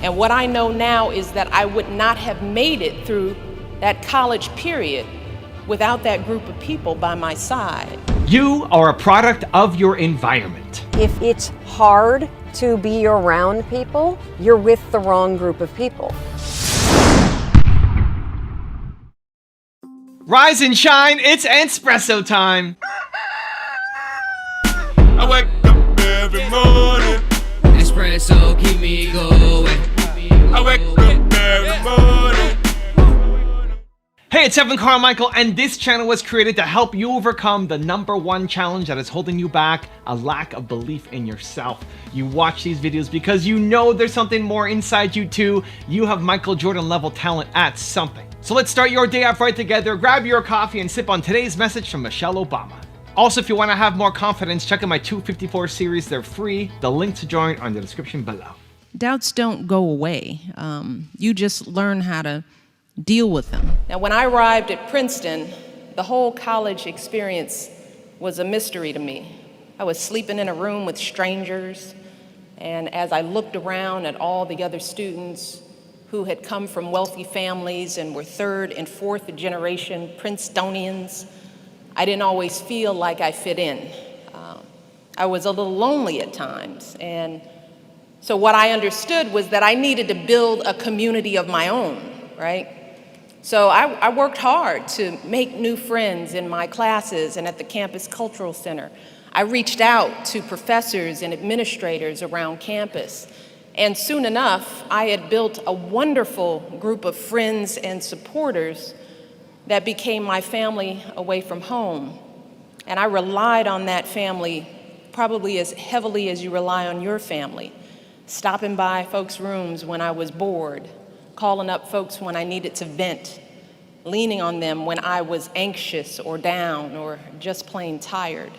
And what I know now is that I would not have made it through that college period without that group of people by my side. You are a product of your environment. If it's hard to be around people, you're with the wrong group of people. Rise and shine, it's Entspresso time. I wake up every morning. Espresso, keep me going. I wake up every morning. Hey, it's Carmichael, and this channel was created to help you overcome the #1 challenge that is holding you back, a lack of belief in yourself. You watch these videos because you know there's something more inside you too. You have Michael Jordan level talent at something. So let's start your day off right together. Grab your coffee and sip on today's message from Michelle Obama. Also, if you want to have more confidence, check out my 254 series. They're free. The link to join are in the description below. Doubts don't go away. You just learn how to deal with them. Now, when I arrived at Princeton, the whole college experience was a mystery to me. I was sleeping in a room with strangers, and as I looked around at all the other students who had come from wealthy families and were third and fourth generation Princetonians, I didn't always feel like I fit in. I was a little lonely at times, and so what I understood was that I needed to build a community of my own, right? So I worked hard to make new friends in my classes and at the campus cultural center. I reached out to professors and administrators around campus. And soon enough, I had built a wonderful group of friends and supporters that became my family away from home. And I relied on that family probably as heavily as you rely on your family, stopping by folks' rooms when I was bored, calling up folks when I needed to vent, leaning on them when I was anxious or down or just plain tired.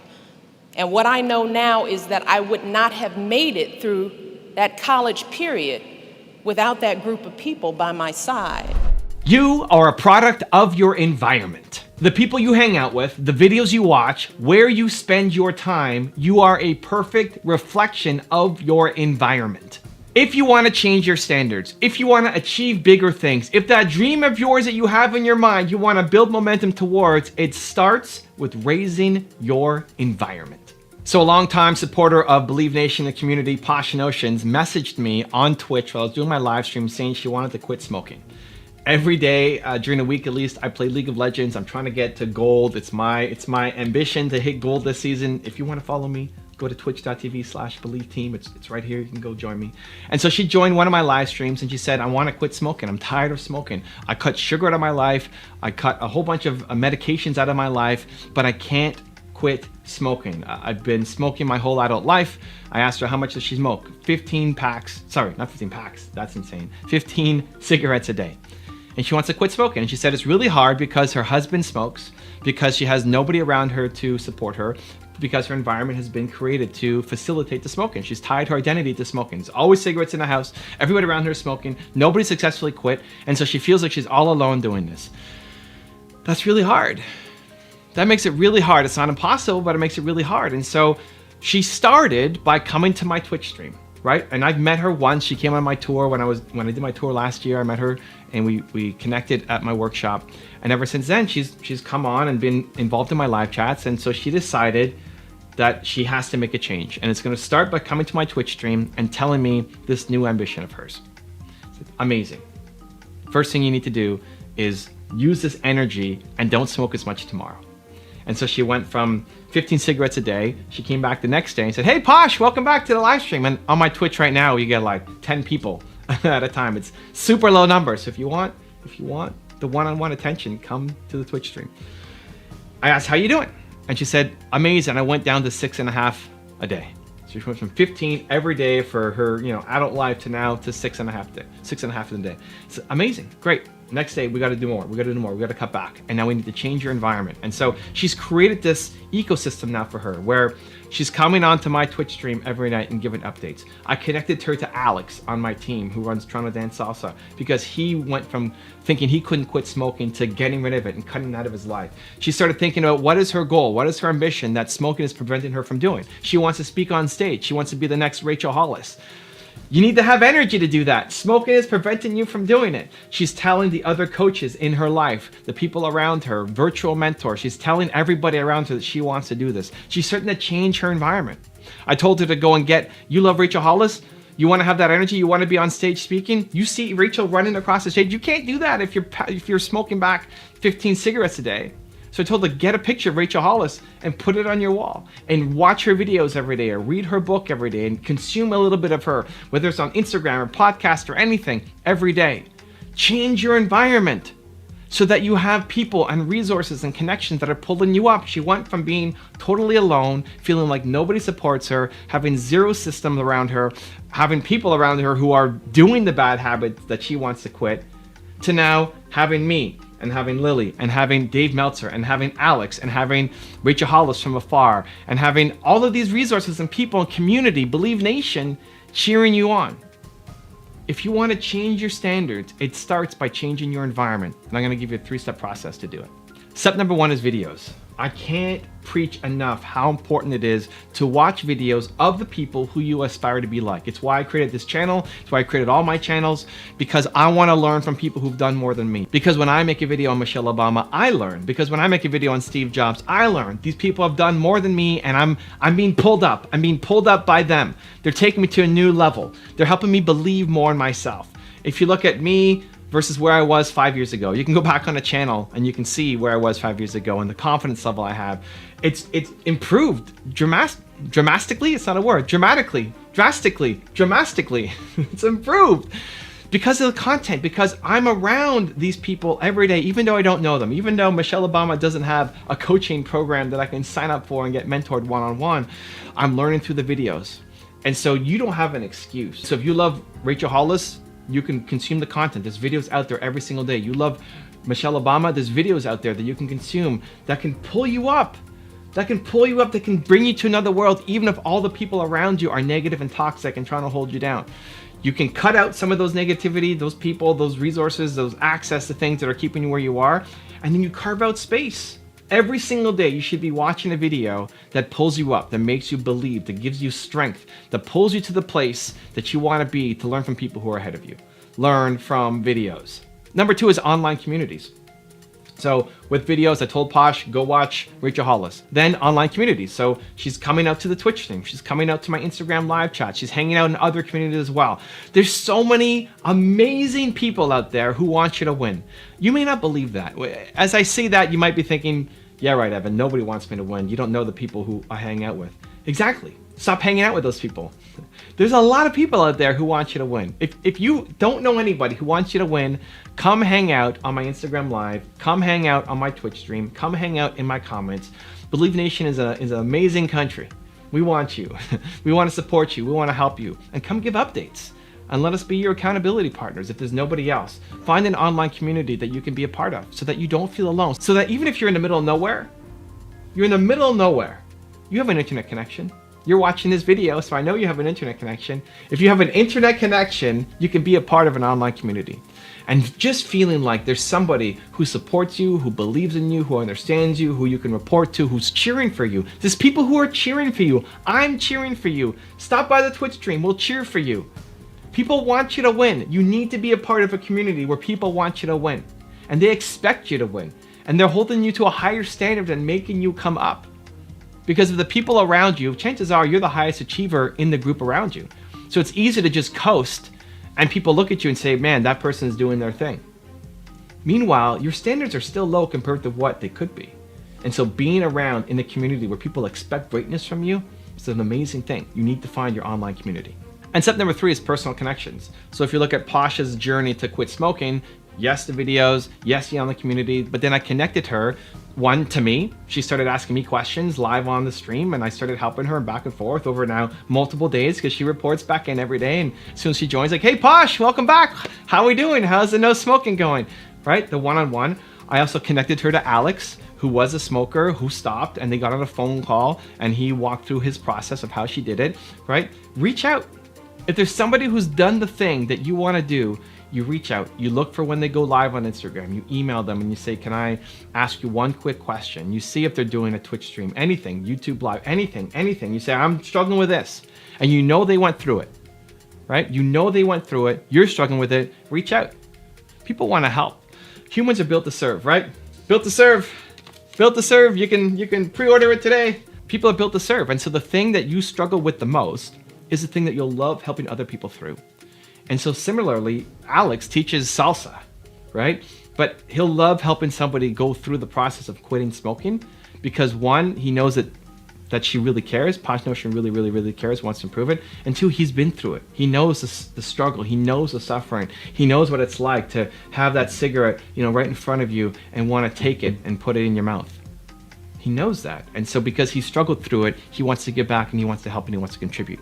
And what I know now is that I would not have made it through that college period without that group of people by my side. You are a product of your environment. The people you hang out with, the videos you watch, where you spend your time, you are a perfect reflection of your environment. If you want to change your standards, if you want to achieve bigger things, if that dream of yours that you have in your mind, you want to build momentum towards, it starts with raising your environment. So a longtime supporter of Believe Nation and community, Posh Notions, messaged me on Twitch while I was doing my live stream saying she wanted to quit smoking. Every day, during the week at least, I play League of Legends. I'm trying to get to gold. It's my ambition to hit gold this season. If you want to follow me, go to twitch.tv/Believe Team. It's right here. You can go join me. And so she joined one of my live streams and she said, I want to quit smoking. I'm tired of smoking. I cut sugar out of my life. I cut a whole bunch of medications out of my life, but I can't quit smoking. I've been smoking my whole adult life. I asked her how much does she smoke? 15 packs. Sorry, not 15 packs. That's insane. 15 cigarettes a day. And she wants to quit smoking. And she said it's really hard because her husband smokes, because she has nobody around her to support her, because her environment has been created to facilitate the smoking. She's tied her identity to smoking. There's always cigarettes in the house. Everybody around her is smoking. Nobody successfully quit. And so she feels like she's all alone doing this. That's really hard. That makes it really hard. It's not impossible, but it makes it really hard. And so she started by coming to my Twitch stream, right? And I've met her once. She came on my tour when I did my tour last year. I met her and we connected at my workshop. And ever since then, she's come on and been involved in my live chats. And so she decided that she has to make a change. And it's gonna start by coming to my Twitch stream and telling me this new ambition of hers. Amazing. First thing you need to do is use this energy and don't smoke as much tomorrow. And so she went from 15 cigarettes a day. She came back the next day and said, hey Posh, welcome back to the live stream. And on my Twitch right now, you get like 10 people at a time. It's super low numbers. So if you want the one-on-one attention, come to the Twitch stream. I asked, how you doing? And she said, amazing. I went down to 6.5 a day. So she went from 15 every day for her, adult life to now to 6.5 in a day. It's amazing, great. Next day, we got to do more. We got to cut back. And now we need to change your environment. And so she's created this ecosystem now for her where she's coming onto my Twitch stream every night and giving updates. I connected her to Alex on my team who runs Toronto Dance Salsa because he went from thinking he couldn't quit smoking to getting rid of it and cutting it out of his life. She started thinking about what is her goal? What is her ambition that smoking is preventing her from doing? She wants to speak on stage. She wants to be the next Rachel Hollis. You need to have energy to do that. Smoking is preventing you from doing it. She's telling the other coaches in her life, the people around her, virtual mentors, she's telling everybody around her that she wants to do this. She's starting to change her environment. I told her to go and get, you love Rachel Hollis? You want to have that energy? You want to be on stage speaking? You see Rachel running across the stage. You can't do that if you're smoking back 15 cigarettes a day. So I told her, get a picture of Rachel Hollis and put it on your wall and watch her videos every day or read her book every day and consume a little bit of her, whether it's on Instagram or podcast or anything, every day. Change your environment so that you have people and resources and connections that are pulling you up. She went from being totally alone, feeling like nobody supports her, having zero systems around her, having people around her who are doing the bad habits that she wants to quit, to now having me and having Lily and having Dave Meltzer and having Alex and having Rachel Hollis from afar and having all of these resources and people and community, Believe Nation, cheering you on. If you want to change your standards, it starts by changing your environment. And I'm going to give you a 3-step process to do it. Step number 1 is videos. I can't preach enough how important it is to watch videos of the people who you aspire to be like. It's why I created this channel. It's why I created all my channels, because I want to learn from people who've done more than me. Because when I make a video on Michelle Obama, I learn. Because when I make a video on Steve Jobs, I learn. These people have done more than me, and I'm being pulled up. I'm being pulled up by them. They're taking me to a new level. They're helping me believe more in myself. If you look at me versus where I was 5 years ago, you can go back on the channel and you can see where I was 5 years ago and the confidence level I have. It's improved dramatically. It's not a word. Drastically. It's improved because of the content, because I'm around these people every day, even though I don't know them, even though Michelle Obama doesn't have a coaching program that I can sign up for and get mentored one-on-one. I'm learning through the videos. And so you don't have an excuse. So if you love Rachel Hollis, you can consume the content. There's videos out there every single day. You love Michelle Obama, there's videos out there that you can consume that can pull you up. That can bring you to another world, even if all the people around you are negative and toxic and trying to hold you down. You can cut out some of those negativity, those people, those resources, those access to things that are keeping you where you are, and then you carve out space. Every single day, you should be watching a video that pulls you up, that makes you believe, that gives you strength, that pulls you to the place that you want to be to learn from people who are ahead of you. Learn from videos. Number 2 is online communities. So with videos, I told Posh, go watch Rachel Hollis. Then online communities. So she's coming out to the Twitch stream. She's coming out to my Instagram live chat. She's hanging out in other communities as well. There's so many amazing people out there who want you to win. You may not believe that. As I say that, you might be thinking, yeah, right, Evan, nobody wants me to win. You don't know the people who I hang out with. Exactly. Stop hanging out with those people. There's a lot of people out there who want you to win. If you don't know anybody who wants you to win, come hang out on my Instagram live, come hang out on my Twitch stream, come hang out in my comments. Believe Nation is an amazing country. We want you. We want to support you. We want to help you. And come give updates. And let us be your accountability partners if there's nobody else. Find an online community that you can be a part of so that you don't feel alone. So that even if you're in the middle of nowhere, you have an internet connection. You're watching this video, so I know you have an internet connection. If you have an internet connection, you can be a part of an online community. And just feeling like there's somebody who supports you, who believes in you, who understands you, who you can report to, who's cheering for you. There's people who are cheering for you. I'm cheering for you. Stop by the Twitch stream, we'll cheer for you. People want you to win. You need to be a part of a community where people want you to win. And they expect you to win. And they're holding you to a higher standard and making you come up. Because of the people around you, chances are you're the highest achiever in the group around you. So it's easy to just coast and people look at you and say, man, that person's doing their thing. Meanwhile, your standards are still low compared to what they could be. And so being around in a community where people expect greatness from you is an amazing thing. You need to find your online community. And step number 3 is personal connections. So if you look at Pasha's journey to quit smoking, yes, the videos, yes, the online community, but then I connected her, one, to me. She started asking me questions live on the stream, and I started helping her back and forth over now multiple days because she reports back in every day. And as soon as she joins, like, hey, Posh, welcome back. How are we doing? How's the no smoking going? Right? The one-on-one. I also connected her to Alex, who was a smoker, who stopped, and they got on a phone call, and he walked through his process of how she did it, right? Reach out. If there's somebody who's done the thing that you want to do, you reach out, you look for when they go live on Instagram, you email them and you say, can I ask you one quick question? You see if they're doing a Twitch stream, anything, YouTube live, anything. You say, I'm struggling with this. And you know they went through it. right? You know they went through it. You're struggling with it. Reach out. People want to help. Humans are built to serve, right? Built to serve. Built to serve. You can pre-order it today. People are built to serve. And so the thing that you struggle with the most is the thing that you'll love helping other people through. And so similarly, Alex teaches salsa, right? But he'll love helping somebody go through the process of quitting smoking because one, he knows that she really cares. Posh knows she really cares, wants to improve it. And two, he's been through it. He knows the struggle. He knows the suffering. He knows what it's like to have that cigarette, right in front of you and want to take it and put it in your mouth. He knows that. And so because he struggled through it, he wants to give back and he wants to help and he wants to contribute.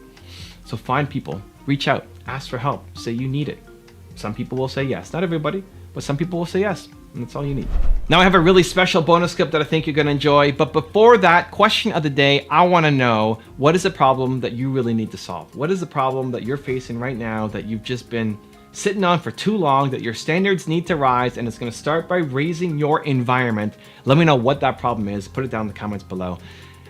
So find people, reach out, ask for help, say you need it. Some people will say yes. Not everybody, but some people will say yes. And that's all you need. Now I have a really special bonus clip that I think you're gonna enjoy. But before that, question of the day, I wanna know, what is a problem that you really need to solve? What is the problem that you're facing right now that you've just been sitting on for too long, that your standards need to rise, and it's gonna start by raising your environment? Let me know what that problem is. Put it down in the comments below.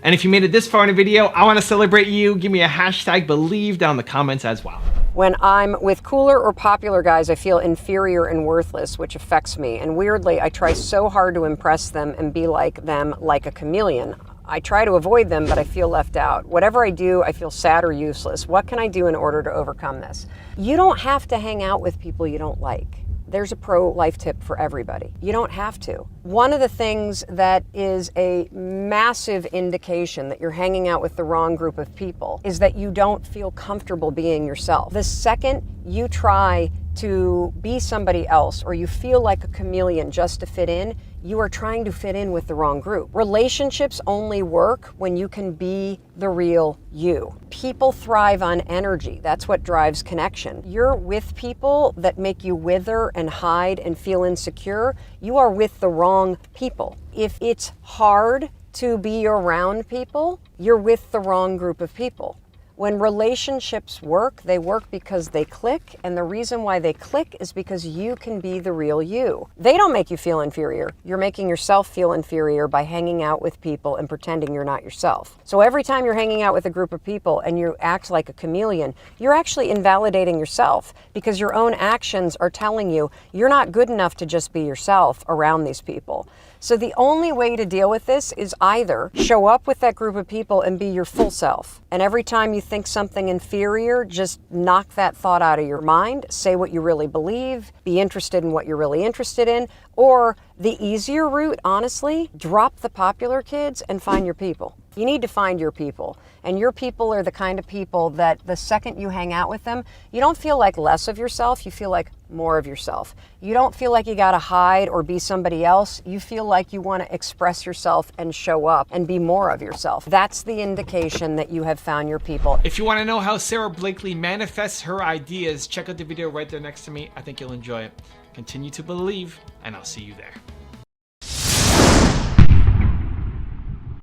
And if you made it this far in a video, I wanna celebrate you. Give me a hashtag believe down in the comments as well. When I'm with cooler or popular guys, I feel inferior and worthless, which affects me. And weirdly, I try so hard to impress them and be like them like a chameleon. I try to avoid them, but I feel left out. Whatever I do, I feel sad or useless. What can I do in order to overcome this? You don't have to hang out with people you don't like. There's a pro-life tip for everybody. You don't have to. One of the things that is a massive indication that you're hanging out with the wrong group of people is that you don't feel comfortable being yourself. The second you try to be somebody else or you feel like a chameleon just to fit in, you are trying to fit in with the wrong group. Relationships only work when you can be the real you. People thrive on energy. That's what drives connection. You're with people that make you wither and hide and feel insecure. You are with the wrong people. If it's hard to be around people, you're with the wrong group of people. When relationships work, they work because they click, and the reason why they click is because you can be the real you. They don't make you feel inferior. You're making yourself feel inferior by hanging out with people and pretending you're not yourself. So every time you're hanging out with a group of people and you act like a chameleon, you're actually invalidating yourself because your own actions are telling you you're not good enough to just be yourself around these people. So the only way to deal with this is either show up with that group of people and be your full self. And every time you think something inferior, just knock that thought out of your mind, say what you really believe, be interested in what you're really interested in, or the easier route, honestly, drop the popular kids and find your people. You need to find your people. And your people are the kind of people that the second you hang out with them, you don't feel like less of yourself, you feel like more of yourself. You don't feel like you gotta hide or be somebody else. You feel like you wanna express yourself and show up and be more of yourself. That's the indication that you have found your people. If you wanna know how Sarah Blakely manifests her ideas, check out the video right there next to me. I think you'll enjoy it. Continue to believe, and I'll see you there.